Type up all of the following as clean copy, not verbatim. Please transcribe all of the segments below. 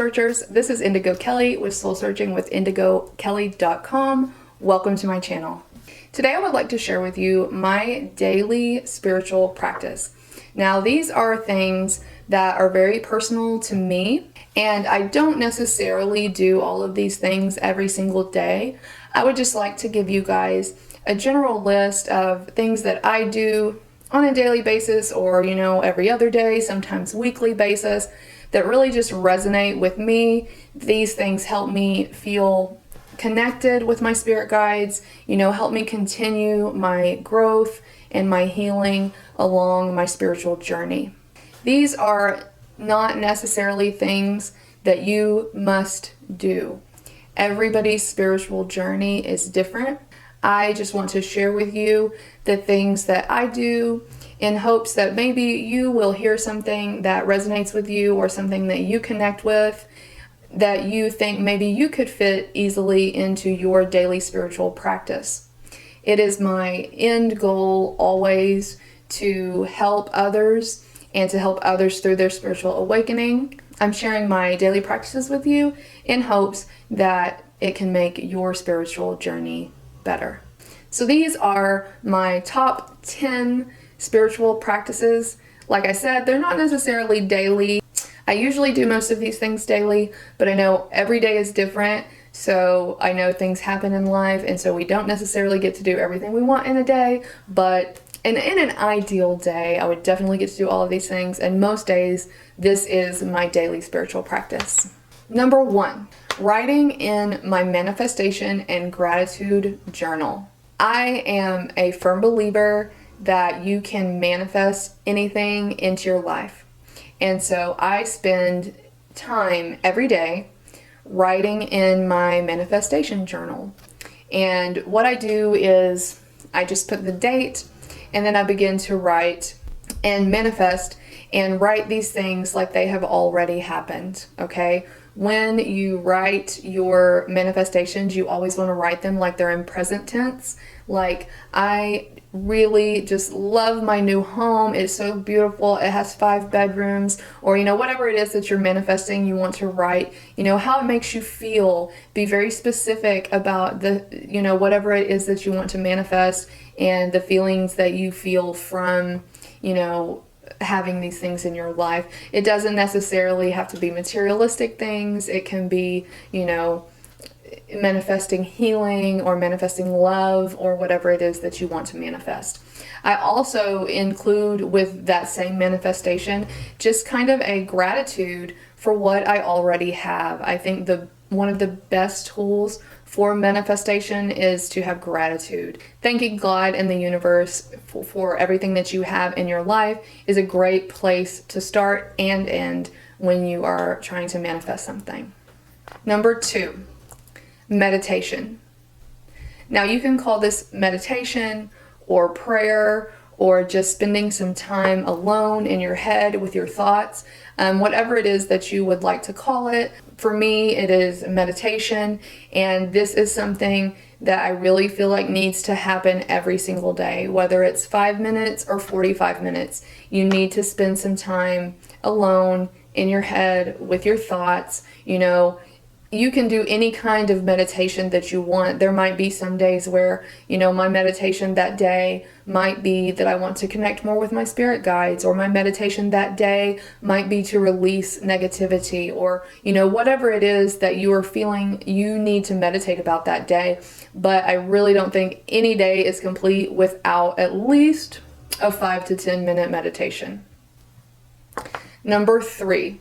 Searchers. This is Indigo Kelly with Soul Searching with IndigoKelly.com. Welcome to my channel. Today I would like to share with you my daily spiritual practice. Now these are things that are very personal to me, and I don't necessarily do all of these things every single day. I would just like to give you guys a general list of things that I do on a daily basis, or every other day, sometimes weekly basis, that really just resonate with me. These things help me feel connected with my spirit guides, help me continue my growth and my healing along my spiritual journey. These are not necessarily things that you must do. Everybody's spiritual journey is different. I just want to share with you the things that I do in hopes that maybe you will hear something that resonates with you, or something that you connect with that you think maybe you could fit easily into your daily spiritual practice. It is my end goal always to help others and to help others through their spiritual awakening. I'm sharing my daily practices with you in hopes that it can make your spiritual journey better. So these are my top 10 spiritual practices. Like I said, they're not necessarily daily. I usually do most of these things daily, but I know every day is different. So I know things happen in life, and so we don't necessarily get to do everything we want in a day, but in an ideal day, I would definitely get to do all of these things, and most days, this is my daily spiritual practice. Number 1, writing in my manifestation and gratitude journal. I am a firm believer that you can manifest anything into your life. And so I spend time every day writing in my manifestation journal. And what I do is I just put the date, and then I begin to write and manifest and write these things like they have already happened, okay? When you write your manifestations, you always want to write them like they're in present tense. Like, I really just love my new home. It's so beautiful. It has 5 bedrooms, or whatever it is that you're manifesting, you want to write, how it makes you feel. Be very specific about the, whatever it is that you want to manifest, and the feelings that you feel from, having these things in your life. It doesn't necessarily have to be materialistic things. It can be, manifesting healing or manifesting love, or whatever it is that you want to manifest. I also include with that same manifestation just kind of a gratitude for what I already have. I think one of the best tools for manifestation is to have gratitude. Thanking God and the universe for everything that you have in your life is a great place to start and end when you are trying to manifest something. Number 2, meditation. Now you can call this meditation or prayer, or just spending some time alone in your head with your thoughts, whatever it is that you would like to call it. For me, it is meditation, and this is something that I really feel like needs to happen every single day, whether it's 5 minutes or 45 minutes. You need to spend some time alone in your head with your thoughts. You can do any kind of meditation that you want. There might be some days where, my meditation that day might be that I want to connect more with my spirit guides, or my meditation that day might be to release negativity, or, whatever it is that you are feeling you need to meditate about that day. But I really don't think any day is complete without at least a 5 to 10 minute meditation. Number 3.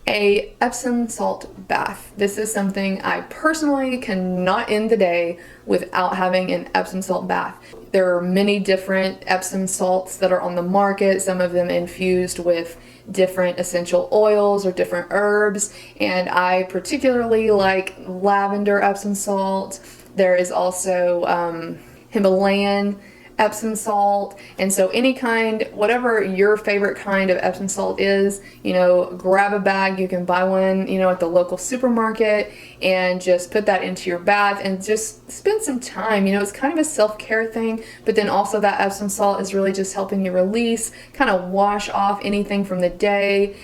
A Epsom salt bath. This is something I personally cannot end the day without having an Epsom salt bath. There are many different Epsom salts that are on the market, some of them infused with different essential oils or different herbs, and I particularly like lavender Epsom salt. There is also Himalayan Epsom salt, and so any kind, whatever your favorite kind of Epsom salt is, grab a bag. You can buy one, at the local supermarket, and just put that into your bath and just spend some time. It's kind of a self-care thing, but then also that Epsom salt is really just helping you release, kind of wash off anything from the day,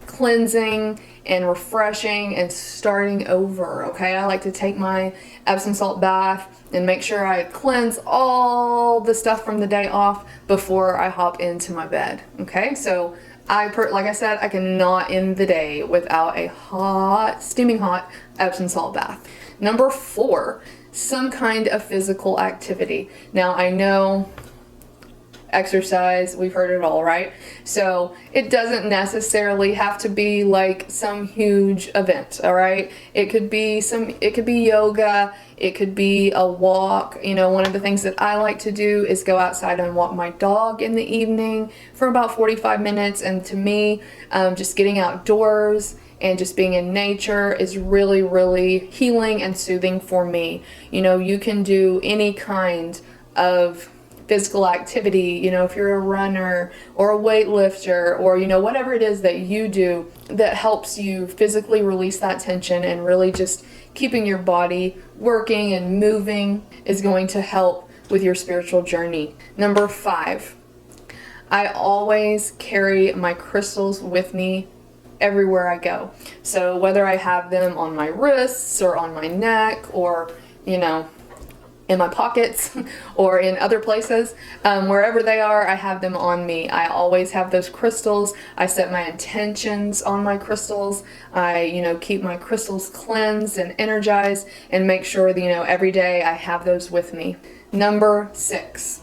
cleansing and refreshing and starting over, okay? I like to take my Epsom salt bath and make sure I cleanse all the stuff from the day off before I hop into my bed, okay? So like I said, I cannot end the day without a steaming hot Epsom salt bath. Number 4, some kind of physical activity. Now I know exercise, we've heard it all, right? So it doesn't necessarily have to be like some huge event, all right? It could be yoga, it could be a walk. You know, one of the things that I like to do is go outside and walk my dog in the evening for about 45 minutes. And to me, just getting outdoors and just being in nature is really, really healing and soothing for me. You know, you can do any kind of physical activity, you know, if you're a runner or a weightlifter, or, you know, whatever it is that you do that helps you physically release that tension and really just keeping your body working and moving is going to help with your spiritual journey. Number 5, I always carry my crystals with me everywhere I go. So whether I have them on my wrists or on my neck or, you know, in my pockets or in other places, wherever they are, I have them on me. I always have those crystals. I set my intentions on my crystals. I, you know, keep my crystals cleansed and energized and make sure that, you know, every day I have those with me. Number 6.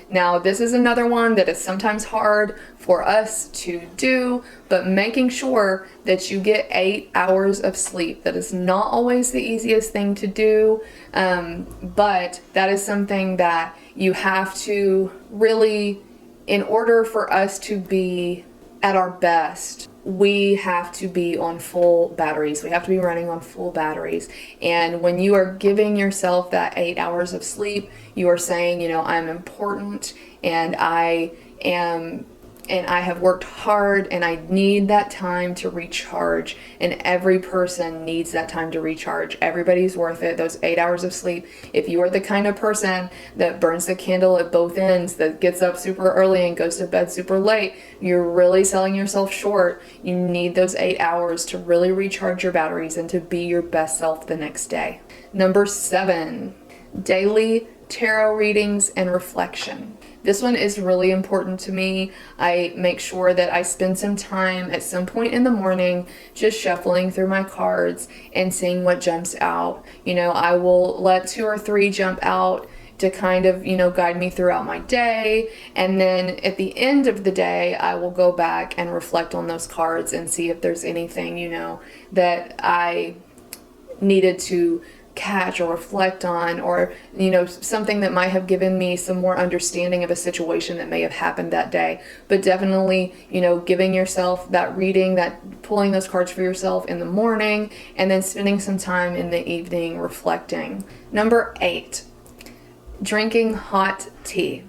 Now, this is another one that is sometimes hard for us to do, but making sure that you get 8 hours of sleep. That is not always the easiest thing to do, but that is something that you have to really, in order for us to be at our best, we have to be on full batteries. We have to be running on full batteries. And when you are giving yourself that 8 hours of sleep, you are saying, you know, I'm important and I have worked hard and I need that time to recharge. And every person needs that time to recharge. Everybody's worth it. Those 8 hours of sleep. If you are the kind of person that burns the candle at both ends, that gets up super early and goes to bed super late, you're really selling yourself short. You need those 8 hours to really recharge your batteries and to be your best self the next day. Number 7, daily tarot readings and reflection. This one is really important to me. I make sure that I spend some time at some point in the morning just shuffling through my cards and seeing what jumps out. You know, I will let 2 or 3 jump out to kind of, you know, guide me throughout my day. And then at the end of the day, I will go back and reflect on those cards and see if there's anything, you know, that I needed to catch or reflect on, or, you know, something that might have given me some more understanding of a situation that may have happened that day. But definitely, you know, giving yourself that reading, that pulling those cards for yourself in the morning, and then spending some time in the evening reflecting. Number 8, drinking hot tea.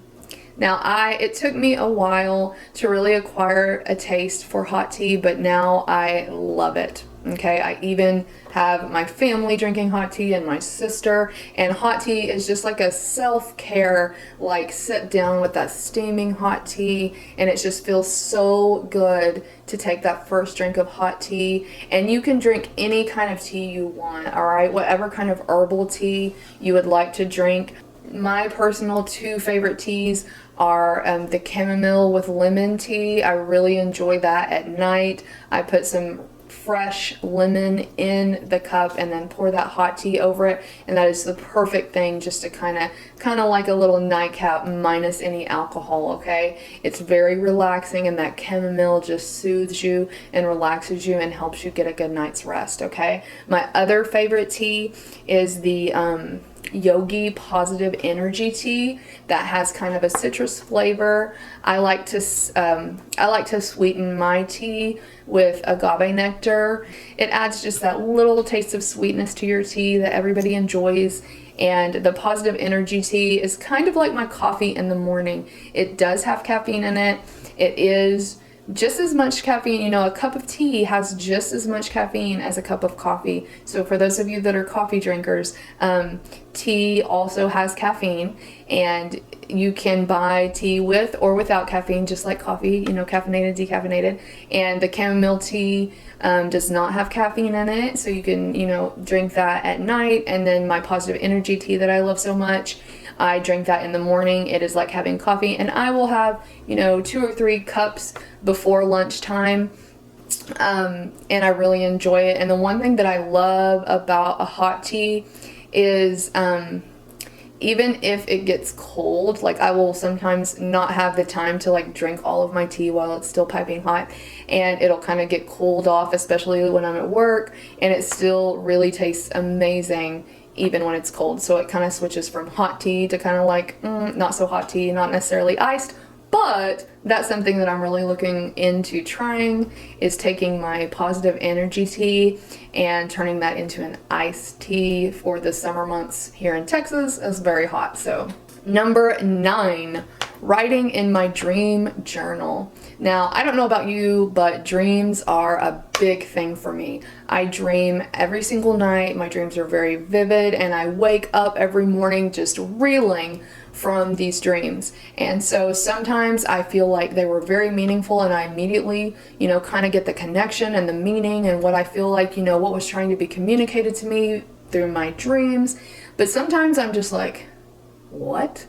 Now, it took me a while to really acquire a taste for hot tea, but now I love it. Okay, I even have my family drinking hot tea and my sister, and hot tea is just like a self-care, like sit down with that steaming hot tea, and it just feels so good to take that first drink of hot tea. And you can drink any kind of tea you want, all right, whatever kind of herbal tea you would like to drink. My personal 2 favorite teas are the chamomile with lemon tea. I really enjoy that at night. I put some fresh lemon in the cup and then pour that hot tea over it, and that is the perfect thing just to kind of like a little nightcap minus any alcohol. Okay, it's very relaxing, and that chamomile just soothes you and relaxes you and helps you get a good night's rest. Okay, my other favorite tea is the Yogi Positive Energy tea that has kind of a citrus flavor. I like to sweeten my tea with agave nectar. It adds just that little taste of sweetness to your tea that everybody enjoys. And the Positive Energy tea is kind of like my coffee in the morning. It does have caffeine in it. It is just as much caffeine. You know, a cup of tea has just as much caffeine as a cup of coffee. So for those of you that are coffee drinkers, tea also has caffeine, and you can buy tea with or without caffeine, just like coffee, you know, caffeinated, decaffeinated. And the chamomile tea does not have caffeine in it, so you can, you know, drink that at night. And then my positive energy tea that I love so much, I drink that in the morning. It is like having coffee, and I will have, you know, 2 or 3 cups before lunchtime. And I really enjoy it. And the one thing that I love about a hot tea is, even if it gets cold, like I will sometimes not have the time to like drink all of my tea while it's still piping hot, and it'll kind of get cooled off, especially when I'm at work, and it still really tastes amazing even when it's cold. So it kind of switches from hot tea to kind of like not so hot tea, not necessarily iced. But that's something that I'm really looking into trying, is taking my positive energy tea and turning that into an iced tea for the summer months here in Texas. It's very hot. So number 9, writing in my dream journal. Now, I don't know about you, but dreams are a big thing for me. I dream every single night. My dreams are very vivid, and I wake up every morning just reeling from these dreams. And so sometimes I feel like they were very meaningful, and I immediately, you know, kind of get the connection and the meaning and what I feel like, you know, what was trying to be communicated to me through my dreams. But sometimes I'm just like, what?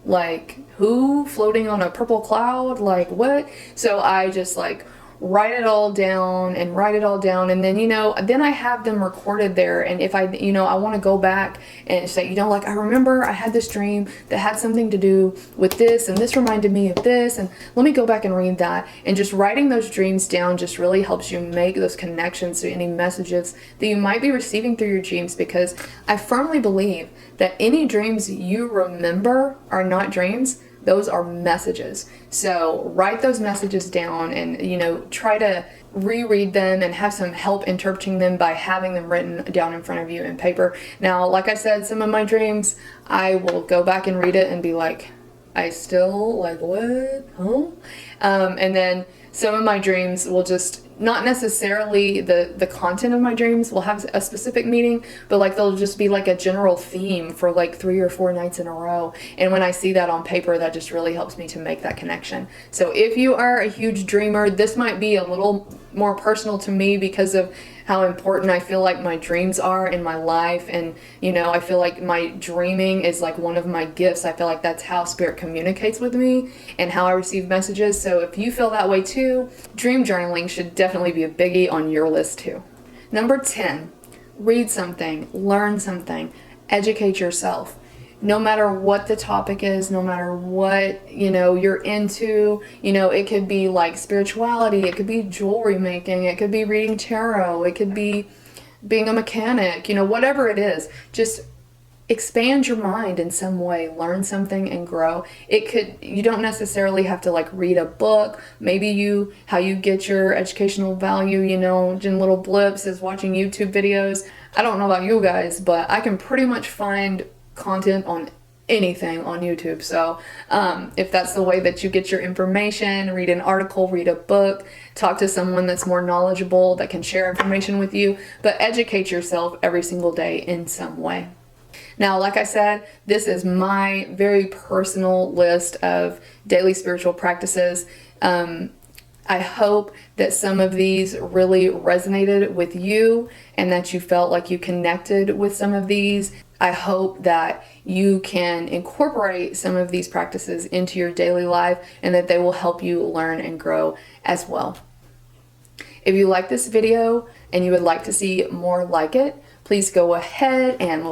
Like, who floating on a purple cloud? Like, what? So I just like write it all down, and then, you know, then I have them recorded there. And if I, you know, I want to go back and say, you know, like, I remember I had this dream that had something to do with this, and this reminded me of this, and let me go back and read that. And just writing those dreams down just really helps you make those connections to any messages that you might be receiving through your dreams, because I firmly believe that any dreams you remember are not dreams. Those are messages. So write those messages down, and, you know, try to reread them and have some help interpreting them by having them written down in front of you in paper. Now, like I said, some of my dreams, I will go back and read it and be like, I still, like, what? Huh? And then some of my dreams will just, not necessarily the content of my dreams will have a specific meaning, but like they'll just be like a general theme for like 3 or 4 nights in a row. And when I see that on paper, that just really helps me to make that connection. So if you are a huge dreamer, this might be a little more personal to me because of how important I feel like my dreams are in my life. And, you know, I feel like my dreaming is like one of my gifts. I feel like that's how Spirit communicates with me and how I receive messages. So if you feel that way too, dream journaling should definitely be a biggie on your list too. Number 10, read something, learn something, educate yourself. No matter what the topic is, no matter what, you know, you're into, you know, it could be like spirituality, it could be jewelry making, it could be reading tarot, it could be being a mechanic, you know, whatever it is, just expand your mind in some way, learn something and grow. You don't necessarily have to like read a book. Maybe how you get your educational value, you know, in little blips, is watching YouTube videos. I don't know about you guys, but I can pretty much find content on anything on YouTube. So if that's the way that you get your information, read an article, read a book, talk to someone that's more knowledgeable that can share information with you, but educate yourself every single day in some way. Now, like I said, this is my very personal list of daily spiritual practices. I hope that some of these really resonated with you and that you felt like you connected with some of these. I hope that you can incorporate some of these practices into your daily life and that they will help you learn and grow as well. If you like this video and you would like to see more like it, please go ahead and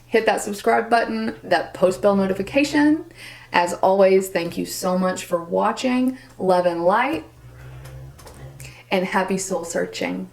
hit that subscribe button, that post bell notification. As always, thank you so much for watching. Love and light, and happy soul searching.